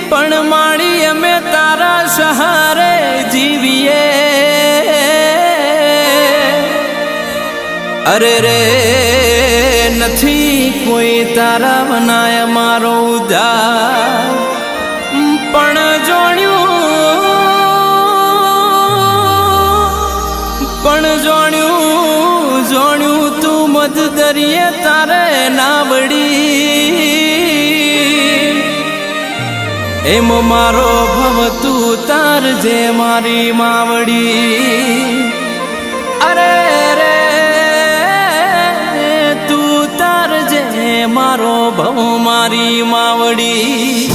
પણ માડી અમે તારા સહારે જીવીએ અરે રે નથી કોઈ તારા બનાય મારો ઉધાર પણ જોણ્યું તું મધ દરિયે તારે ના વળી એમ મારો ભવ તું તાર જે મારી માવડી અરે રે તું તાર જે મારો ભવ મારી માવડી